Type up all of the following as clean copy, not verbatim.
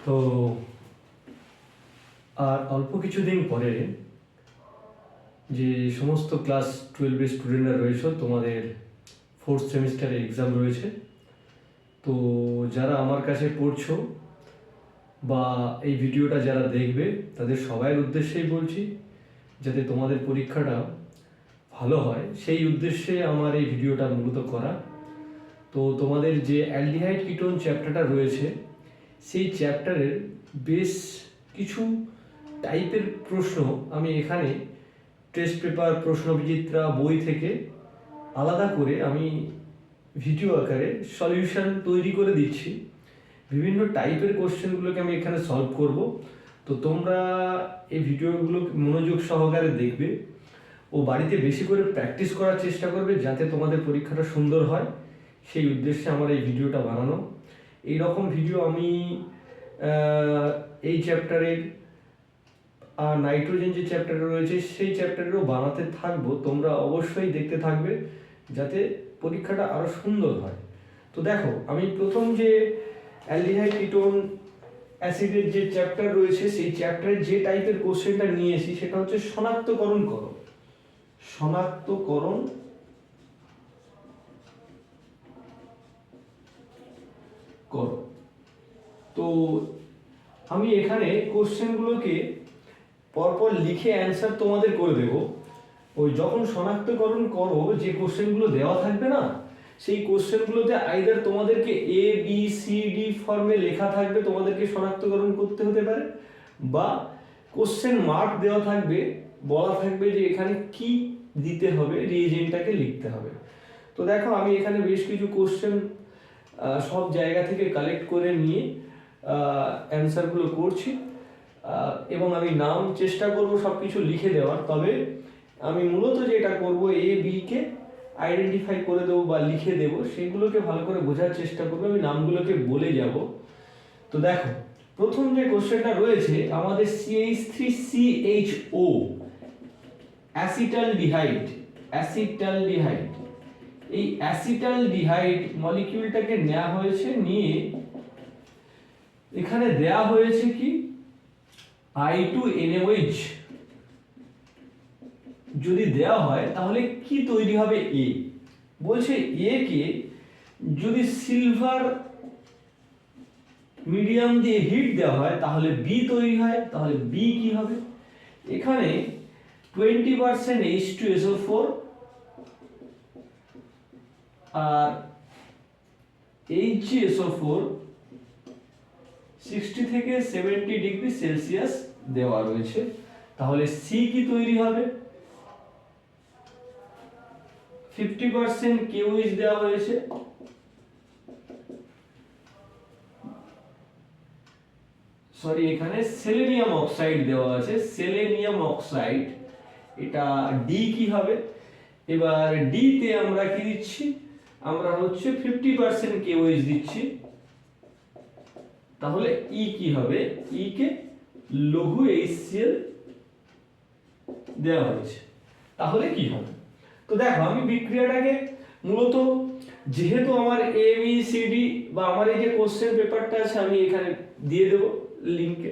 তো আর অল্প কিছুদিন পরে যে সমস্ত ক্লাস 12-এর স্টুডেন্টরা রয়েছে তোমাদের 4th সেমিস্টারে এক্সাম রয়েছে। তো যারা আমার কাছে পড়ছো বা এই ভিডিওটা যারা দেখবে তাদের সবার উদ্দেশ্যেই বলছি, যাতে তোমাদের পরীক্ষাটা ভালো হয় সেই উদ্দেশ্যে আমার এই ভিডিওটা মূলত করা। তো তোমাদের যে অ্যালডিহাইড কিটোন চ্যাপ্টারটা রয়েছে সেই চ্যাপ্টারের বেশ কিছু টাইপের প্রশ্ন আমি এখানে টেস্ট পেপার প্রশ্নবিচিত্রা বই থেকে আলাদা করে আমি ভিডিও আকারে সলিউশন তৈরি করে দিচ্ছি। বিভিন্ন টাইপের কোশ্চেনগুলোকে আমি এখানে সলভ করব। তো তোমরা এই ভিডিওগুলো মনোযোগ সহকারে দেখবে ও বাড়িতে বেশি করে প্র্যাকটিস করার চেষ্টা করবে, যাতে তোমাদের পরীক্ষাটা সুন্দর হয়। সেই উদ্দেশ্যে আমার এই ভিডিওটা বানানো। এই রকম ভিডিও আমি এই চ্যাপ্টারের আর নাইট্রোজেন যে চ্যাপ্টারে রয়েছে সেই চ্যাপ্টারেরও বানাতে থাকবো। তোমরা অবশ্যই দেখতে থাকবে যাতে পরীক্ষাটা আরও সুন্দর হয়। তো দেখো, আমি প্রথম যে অ্যালডিহাইড কিটোন অ্যাসিডের যে চ্যাপ্টার রয়েছে সেই চ্যাপ্টারের যে টাইপের কোশ্চেনটা নিয়েছি সেটা হচ্ছে শনাক্তকরণ করো। শনাক্তকরণ করো। তো আমি এখানে কোশ্চেনগুলোকে পরপর লিখে অ্যান্সার তোমাদের করে দেব। ওই যখন শনাক্তকরণ করো যে কোশ্চেনগুলো দেওয়া থাকবে না, সেই কোশ্চেনগুলোতে আইদার তোমাদেরকে এ বি সি ডি ফর্মে লেখা থাকবে, তোমাদেরকে শনাক্তকরণ করতে হতে পারে, বা কোশ্চেন মার্ক দেওয়া থাকবে, বলা থাকবে যে এখানে কি দিতে হবে, রিএজেন্টটাকে লিখতে হবে। তো দেখো, আমি এখানে বেশ কিছু কোশ্চেন সব জায়গা থেকে কালেক্ট করে নিয়ে অ্যান্সারগুলো করছি, এবং আমি নাম চেষ্টা করব সব কিছু লিখে দেওয়ার। তবে আমি মূলত যেটা করব, এ বি কে আইডেন্টিফাই করে দেবো বা লিখে দেবো, সেগুলোকে ভালো করে বোঝার চেষ্টা করবো, আমি নামগুলোকে বলে যাব। তো দেখো, প্রথম যে কোশ্চেনটা রয়েছে আমাদের CH3CHO অ্যাসিটালডিহাইড। অ্যাসিটালডিহাইড, এই অ্যাসিটালডিহাইড মলিকিউলটাকে নেওয়া হয়েছে, নিয়ে এখানে দেয়া হয়েছে কি I2NaOH যদি দেওয়া হয় তাহলে কি তৈরি হবে? এ বলছে এ কে যদি সিলভার মিডিয়াম দিয়ে হিট দেওয়া হয় তাহলে বি তৈরি হয়। তাহলে বি কি হবে? এখানে 20% H2SO4 আর HgSO4 60 থেকে 70 ডিগ্রি সেলসিয়াস দেওয়া রয়েছে। তাহলে সি কি তৈরি হবে? 50% KOH দেওয়া হয়েছে, সরি এখানে সেলেনিয়াম অক্সাইড দেওয়া আছে, সেলেনিয়াম অক্সাইড। এটা ডি কি হবে? এবার ডি তে আমরা কি দিচ্ছি? আমরা হচ্ছে 50% KOH দিচ্ছি। তাহলে ই কি হবে? ই কে লঘু HCl দেওয়া হয়েছে। তাহলে কি হবে? তো দেখো, আমি বিক্রিয়াটাকে মূলত, যেহেতু আমার এ বি সি ডি বা আমার এই যে কোশ্চেন পেপারটা আছে আমি এখানে দিয়ে দেব লিংকে।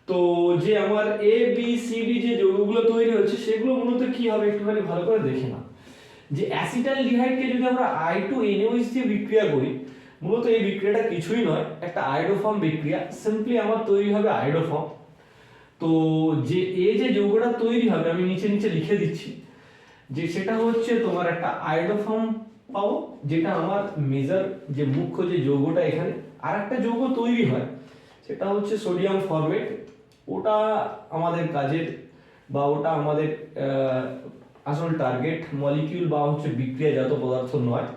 তো যে আমার এ বি সি ডি যে যৌগগুলো তৈরি হচ্ছে সেগুলো মূলত কি হবে একটুখানি ভালো করে দেখে না। যে অ্যাসিটালডিহাইডকে যদি আমরা I2NaOH দিয়ে বিক্রিয়া করি, মূলত এই বিক্রিয়াটা কিছুই নয়, একটা আয়োডোফর্ম বিক্রিয়া। সিম্পলি আমার তৈরি হবে আয়োডোফর্ম। তো যে যে যৌগটা তৈরি হবে আমি নিচে নিচে লিখে দিচ্ছি, যে সেটা হচ্ছে তোমার একটা আয়োডোফর্ম পাবো, যেটা আমার মেজর যে মুখ্য যে যৌগটা। এখানে আর একটা যৌগ তৈরি হয়, সেটা হচ্ছে সোডিয়াম ফরমেট। ওটা আমাদের কাজের বা ওটা আমাদের আসল টার্গেট মলিকিউল বা হচ্ছে বিক্রিয়াজাত পদার্থ নয়।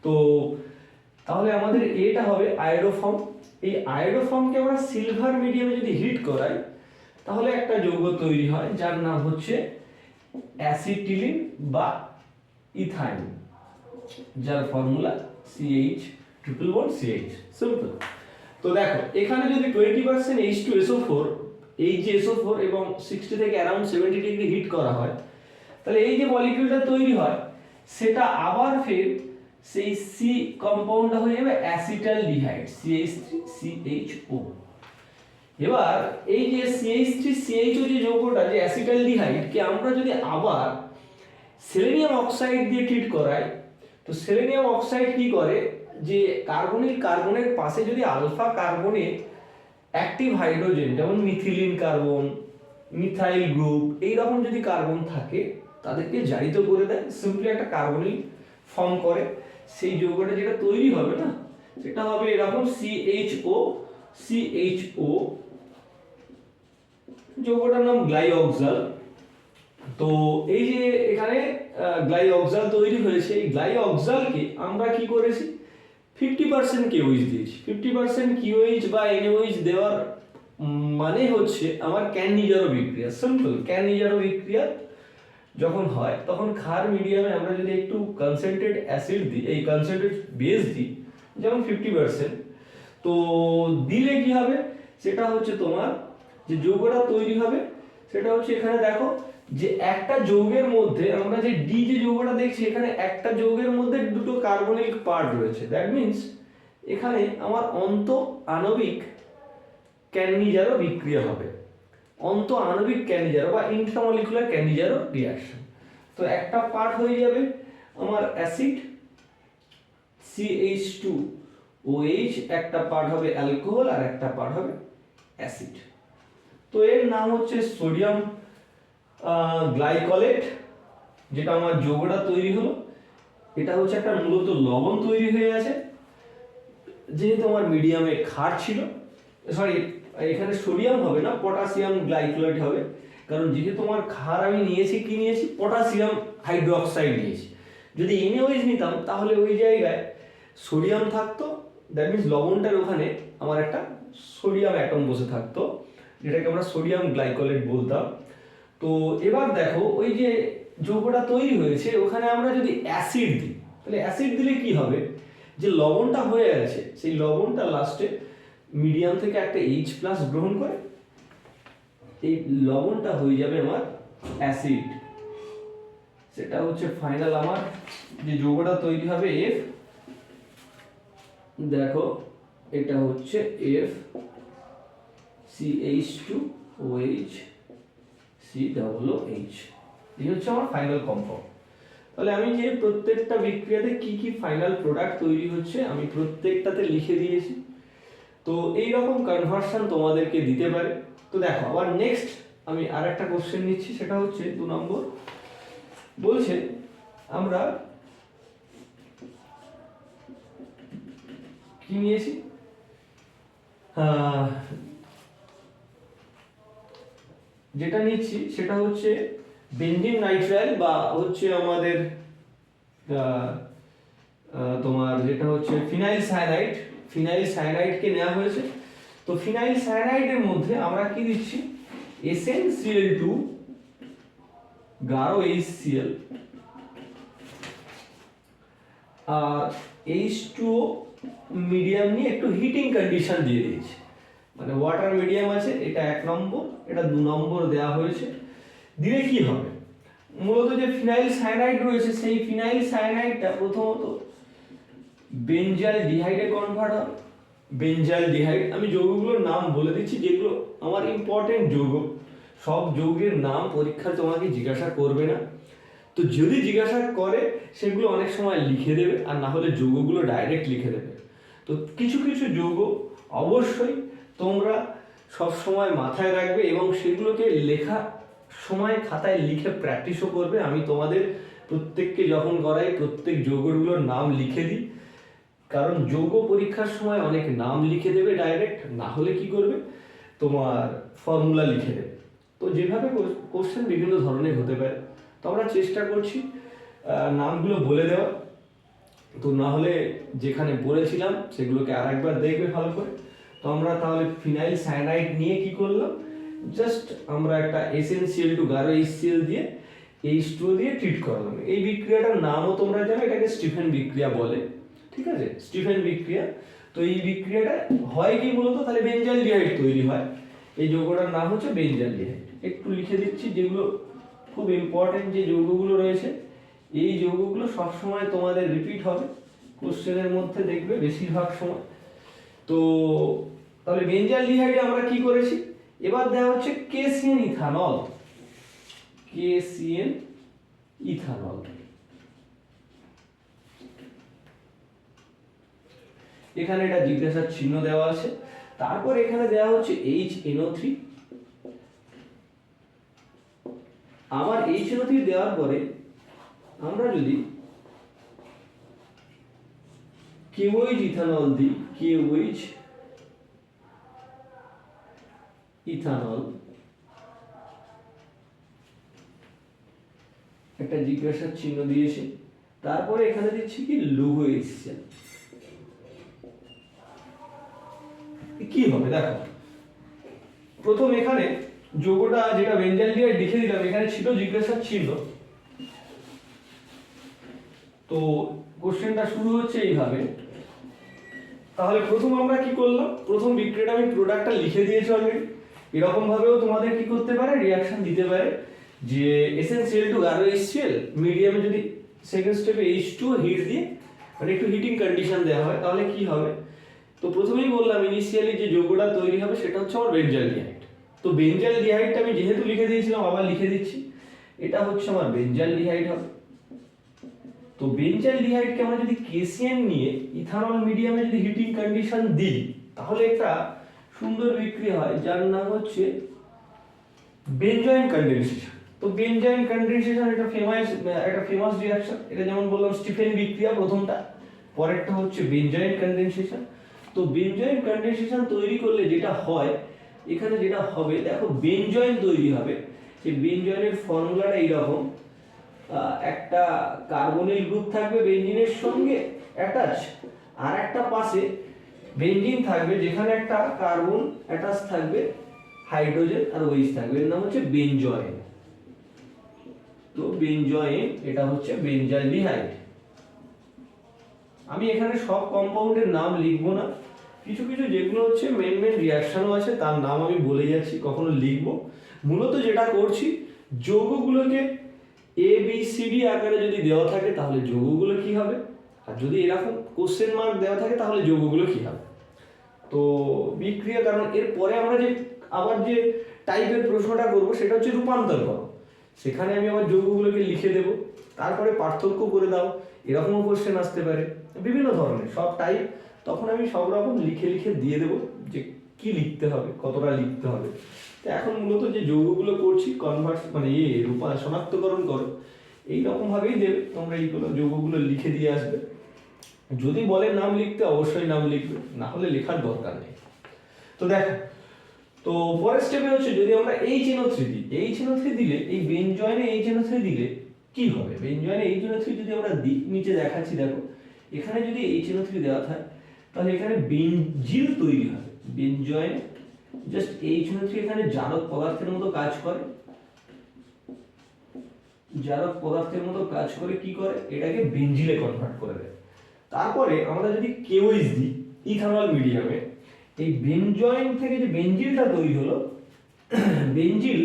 তো তাহলে আমাদের এটা হবে আয়োডোফর্ম। এই আয়োডোফর্মকে আমরা সিলভার মিডিয়ামে যদি হিট করাই তাহলে একটা যৌগ তৈরি হয় যার নাম হচ্ছে অ্যাসিটিলিন বা ইথাইন, যার ফর্মুলা CH+CH। সিম্পল। তো দেখো, এখানে যদি 20% H2SO4 HgSO4 এবং 60 থেকে অ্যারাউন্ড 70 ডিগ্রি হিট করা হয়, তাহলে এই যে মলিকিউলটা তৈরি হয় সেটা আবার ফের সেই সি কম্পাউন্ডটা হয়ে যাবে অ্যাসিটালডিহাইড CH3CHO। এবার এই যে CH3CHO যে যৌগটা যে অ্যাসিটালডিহাইডকে আমরা যদি আবার সেলেনিয়াম অক্সাইড দিয়ে ট্রিট করাই, তো সেলেনিয়াম অক্সাইড কি করে, যে কার্বনিল কার্বনের পাশে যদি আলফা কার্বনের অ্যাক্টিভ হাইড্রোজেন যেমন মিথিলিন কার্বন, মিথাইল গ্রুপ এইরকম যদি কার্বন থাকে তাদেরকে জারিত করে দেয়, সিম্পলি একটা কার্বনিল ফর্ম করে। সেই যৌগটা যেটা তৈরি হবে না সেটা হবে এরকম CHO যৌগটার নাম গ্লাইঅক্সাল। তো এই যে এখানে গ্লাইঅক্সাল তৈরি হয়েছে, এই গ্লাইঅক্সালকে আমরা কি করেছি 50% KOH দিয়েছি। 50% KOH বা NaOH দেওয়ার মানে হচ্ছে আমার ক্যান-নিজারো বিক্রিয়া, সিম্পল ক্যান-নিজারো বিক্রিয়া যখন হয় তখন ক্ষার মিডিয়ামে আমরা যদি একটু কনসেন্ট্রেট অ্যাসিড দিই, এই কনসেন্ট্রেট বেস দিই যেমন 50%, তো দিলে কি হবে সেটা হচ্ছে তোমার যে যৌগটা তৈরি হবে সেটা হচ্ছে এখানে দেখো যে একটা যৌগের মধ্যে আমরা যে ডি যে যৌগটা দেখছি এখানে একটা যৌগের মধ্যে দুটো কার্বনিক পার্ট রয়েছে, দ্যাট মিন্স এখানে আমার অন্ত আণবিক ক্যান-নিজারো বিক্রিয়া হবে, অন্ত আণবিক ক্যান-নিজারো বা ইন্ট্রামলিকুলার ক্যান-নিজারো রিঅ্যাকশন। তো একটা পার্ট হয়ে যাবে আমার অ্যাসিড CH2OH, একটা পার্ট হবে অ্যালকোহল আর একটা পার্ট হবে অ্যাসিড। তো এর নাম হচ্ছে সোডিয়াম গ্লাইকলেট, যেটা আমার যৌগটা তৈরি হলো। এটা হচ্ছে একটা মূলত লবণ তৈরি হয়ে আছে, যেহেতু আমার মিডিয়ামে ক্ষার ছিল, সরি এখানে সোডিয়াম হবে না, পটাশিয়াম গ্লাইকোলাইট হবে, কারণ যেহেতু আমার ক্ষার আমি নিয়েছি কি নিয়েছি পটাশিয়াম হাইড্রোক্সাইড নিয়েছি। যদি NaOH নিতাম তাহলে ওই জায়গায় সোডিয়াম থাকতো, দ্যাট মিন্স লবণটার ওখানে আমার একটা সোডিয়াম অ্যাটম বসে থাকতো, যেটাকে আমরা সোডিয়াম গ্লাইকোলেট বলতাম। তো এবার দেখো ওই যে যৌগটা তৈরি হয়েছে ওখানে আমরা যদি অ্যাসিড দিই, তাহলে অ্যাসিড দিলে কি হবে, যে লবণটা হয়ে গেছে সেই লবণটা লাস্টে মিডিয়াম থেকে একটা H+ গ্রহণ করে এই লবণটা হয়ে যাবে আমার অ্যাসিড। সেটা হচ্ছে ফাইনাল আমার যে যৌগটা তৈরি হবে F, দেখো এটা হচ্ছে FCH2OH COOH, এই হচ্ছে আমার ফাইনাল কম্পাউন্ড। তাহলে আমি যে প্রত্যেকটা বিক্রিয়াতে কি কি ফাইনাল প্রোডাক্ট তৈরি হচ্ছে আমি প্রত্যেকটাতে লিখে দিয়েছি। তো এই রকম কনভার্সন তোমাদেরকে দিতে পারে। তো দেখো আবার নেক্সট আমি আরেকটা কোশ্চেন নিচ্ছি, সেটা হচ্ছে 2 নম্বর বলছে আমরা কি নিয়েছি, যেটা নিচ্ছি সেটা হচ্ছে বেনজিন নাইট্রাইল বা হচ্ছে আমাদের তোমার যেটা হচ্ছে ফিনাইল সায়ানাইডকে নেওয়া হয়েছে। তো ফিনাইল সায়ানাইডের মধ্যে আমরা কি দিচ্ছি SnCl2 গাঢ় HCl আর H2O মিডিয়াম নিয়ে একটু হিটিং কন্ডিশন দিয়ে দিয়েছি, মানে ওয়াটার মিডিয়াম আছে, এটা 1 নম্বর, এটা 2 নম্বর দেওয়া হয়েছে। দিলে কি হবে, মূলত যে ফিনাইল সায়ানাইড রয়েছে সেই ফিনাইল সায়ানাইডটা প্রথমত বেনজালডিহাইডে কনভার্ট হবে। বেনজালডিহাইড, আমি যৌগগুলোর নাম বলে দিচ্ছি যেগুলো আমার ইম্পর্টেন্ট যৌগ, সব যৌগের নাম পরীক্ষায় তোমাকে জিজ্ঞাসা করবে না, তো যদি জিজ্ঞাসা করে সেগুলো অনেক সময় লিখে দেবে, আর না হলে যৌগগুলো ডাইরেক্ট লিখে দেবে। তো কিছু কিছু যৌগ অবশ্যই তোমরা সব সময় মাথায় রাখবে এবং সেগুলোকে লেখা সময় খাতায় লিখে প্র্যাকটিসও করবে। আমি তোমাদের প্রত্যেককে যখন করাই প্রত্যেক যৌগগুলোর নাম লিখে দিই, কারণ যৌগ পরীক্ষার সময় অনেক নাম লিখে দেবে ডাইরেক্ট, না হলে কি করবে তোমার ফর্মুলা লিখে দেবে। তো যেভাবে কোশ্চেন বিভিন্ন ধরনের হতে পারে, তো আমরা চেষ্টা করছি নামগুলো বলে দেওয়া, তো না হলে যেখানে বলেছিলাম সেগুলোকে আরেকবার দেখবে ভালো করে। তো আমরা তাহলে ফিনাইল সায়ানাইড নিয়ে কি করলাম, জাস্ট আমরা একটা SnCl2 গাঢ় HCl দিয়ে H2O দিয়ে ট্রিট করলাম। এই বিক্রিয়াটার নামও তোমরা জানো, এটাকে স্টিফেন বিক্রিয়া বলে, ঠিক আছে, স্টিফেন বিক্রিয়া। তো এই বিক্রিয়াটা হয় কি মূলত, তাহলে বেনজালডিহাইড তৈরি হয়, এই যৌগটার নাম হচ্ছে বেনজালডিহাইড। একটু লিখে দিচ্ছি যেগুলো খুব ইম্পর্টেন্ট যে যৌগগুলো রয়েছে, এই যৌগগুলো সবসময় তোমাদের রিপিট হবে কোশ্চেনের মধ্যে দেখবে বেশিরভাগ সময়। তো তাহলে বেঞ্জালডিহাইডে আমরা কি করেছি, এবার দেওয়া হচ্ছে কেসিএন ইথানল, কেসিএন ইথানল। এখানে এটা জিজ্ঞাসার চিহ্ন দেওয়া আছে, তারপর এখানে দেওয়া হচ্ছে HNO3, আবার HNO3 দেওয়ার পরে আমরা যদি KOH ইথানল দিই, KOH ইথানল, একটা জিজ্ঞাসার চিহ্ন দিয়েছে, তারপরে এখানে দিচ্ছি কি লৌহ HCl। কি হবে দেখো, প্রথম এখানে যৌগটা যেটা বেঞ্জালডিহাইড লিখে দিলাম, এখানে ছিল জিজ্ঞাসার চিহ্ন। তো কোশ্চেনটা শুরু হচ্ছে এইভাবে। তাহলে প্রথম আমরা কি করলাম, প্রথম বিক্রিয়াটা আমি প্রোডাক্টটা লিখে দিয়েছি অলরেডি। এরকম ভাবেও তোমাদের কি করতে পারে, রিয়াকশন দিতে পারে যে SnCl2 গাঢ় HCl মিডিয়ামে যদি সেকেন্ড স্টেপে H2 হিট দিয়ে মানে একটু হিটিং কন্ডিশন দেওয়া হয়, তাহলে কি হবে। তো প্রথমেই বললাম ইনিশিয়ালি যে যৌগটা তৈরি হবে সেটা হচ্ছে আমার বেঞ্জালডিহাইড। তো বেঞ্জালডিহাইডটা আমি যেহেতু লিখে দিয়েছিলাম আবার লিখে দিচ্ছি, এটা হচ্ছে আমার বেঞ্জালডিহাইড হবে। তো বেঞ্জালডিহাইডকে আমরা যদি কেসিএন নিয়ে ইথানল মিডিয়ামে যদি হিটিং কন্ডিশন দিই, তাহলে একটা সুন্দর বিক্রিয়া হয় যার নাম হচ্ছে বেনজয়েন কন্ডেনসেশন। তো বেনজয়েন কন্ডেনসেশন একটা ফেমাস রিঅ্যাকশন। এটা যেমন বললাম স্টিফেন বিক্রিয়া প্রথমটা, পরেরটা হচ্ছে বেনজয়েন কন্ডেনসেশন। তো বেনজয়েন কন্ডেনসেশন তৈরি করলে যেটা হয়, এখানে যেটা হবে দেখো, বেনজয়েন তৈরি হবে। সেই বেনজয়েনের ফর্মুলাটা এইরকম, একটা কার্বনিল গ্রুপ থাকবে বেঞ্জিনের সঙ্গে অ্যাটাচ, আর একটা পাশে বেঞ্জিন থাকবে যেখানে একটা কার্বন অ্যাটাচ থাকবে, হাইড্রোজেন আর ওইচ থাকবে, এর নাম হচ্ছে বেনজয়েন। তো বেনজয়েন এটা হচ্ছে বেঞ্জালডিহাইড। আমি এখানে সব কম্পাউন্ডের নাম লিখবো না, কিছু কিছু যেগুলো হচ্ছে মেন রিঅ্যাকশনও আছে তার নাম আমি বলে যাচ্ছি, কখনো লিখবো। মূলত যেটা করছি, যৌগগুলোকে ABCD আকারে যদি দেওয়া থাকে তাহলে যৌগগুলো কি হবে, আর যদি এরকম কোশ্চেন মার্ক দেওয়া থাকে তাহলে যৌগগুলো কি হবে। তো বিক্রিয়া, কারণ এর পরে আমরা যে আবার যে টাইপের প্রশ্নটা করব সেটা হচ্ছে রূপান্তর করো, সেখানে আমি আবার যৌগগুলোকে লিখে দেব, তারপরে পার্থক্য করে দাও, এরকমও কোশ্চেন আসতে পারে বিভিন্ন ধরনের সব টাইপ। তখন আমি সব রকম লিখে লিখে দিয়ে দেবো যে কি লিখতে হবে, কতটা লিখতে হবে। তো এখন মূলত যে যৌগগুলো করছি মানে শনাক্তকরণ করো, এইরকম ভাবেই দেবে, তোমরা এইগুলো যৌগগুলো লিখে দিয়ে আসবে। যদি বলে নাম লিখতে অবশ্যই নাম লিখবে, না হলে লেখার দরকার নেই। তো দেখো, তো পরের স্টেপে হচ্ছে যদি আমরা HNO3 দিই, HNO3 দিলে এই বেনজয়েনে HNO3 দিলে কি হবে, বেনজয়েনে HNO3 যদি আমরা দিই, নিচে দেখাচ্ছি দেখো, এখানে যদি HNO3 দেওয়া থাকে তাহলে এখানে বেনজিল তৈরি হবে। বেনজয়েন জাস্ট HNO3 এখানে জারক পদার্থের মতো কাজ করে, জারক পদার্থের মতো কাজ করে কি করে, এটাকে বেনজিলে কনভার্ট করে দেয়। তারপরে আমরা যদি KOH দিই ইথানল মিডিয়ামে, এই বেনজয়েন থেকে যে বেনজিলটা তৈরি হলো, বেনজিল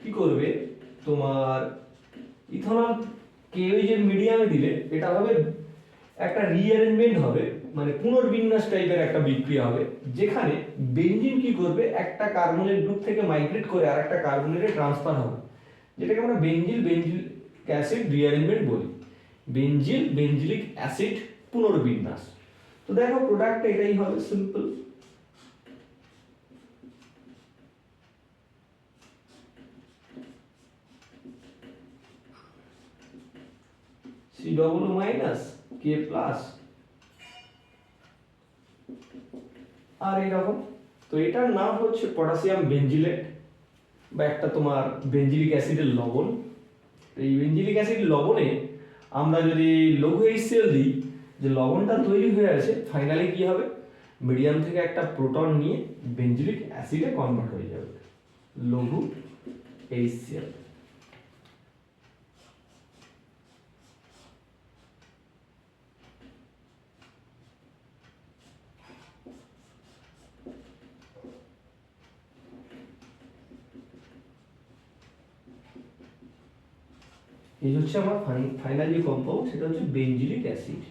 কি করবে তোমার ইথানল KOH এর মিডিয়ামে দিলে এটা হবে একটা রিঅ্যারেঞ্জমেন্ট হবে, মানে পুনর্বিন্যাস টাইপের একটা বিক্রিয়া হবে, যেখানে বেনজিন কি করবে একটা কার্বনের গ্রুপ থেকে মাইগ্রেট করে আর একটা কার্বনেটে ট্রান্সফার হবে, যেটাকে আমরা বেনজিলিক অ্যাসিড রিঅ্যারেঞ্জমেন্ট বলি। বেনজিলিক অ্যাসিড পুনর্বিন্যাস। তো দেখো প্রোডাক্টটা এটাই হবে, simple. COO minus K plus আর এরকম। তো এটার নাম হচ্ছে পটাশিয়াম বেঞ্জিলেট বা একটা তোমার বেঞ্জিলিক অ্যাসিডের লবণ। এই বেঞ্জিলিক অ্যাসিড লবণে আমরা যদি লঘু HCl দিই, যে লবণটা তৈরি হয়ে আছে, ফাইনালি কি হবে, মিডিয়াম থেকে একটা প্রোটন নিয়ে বেঞ্জিলিক অ্যাসিডে কনভার্ট হয়ে যাবে, লঘু HCl। এই হচ্ছে আমার ফাইনাল যে কম্পাউন্ড, সেটা হচ্ছে বেঞ্জিলিক অ্যাসিড।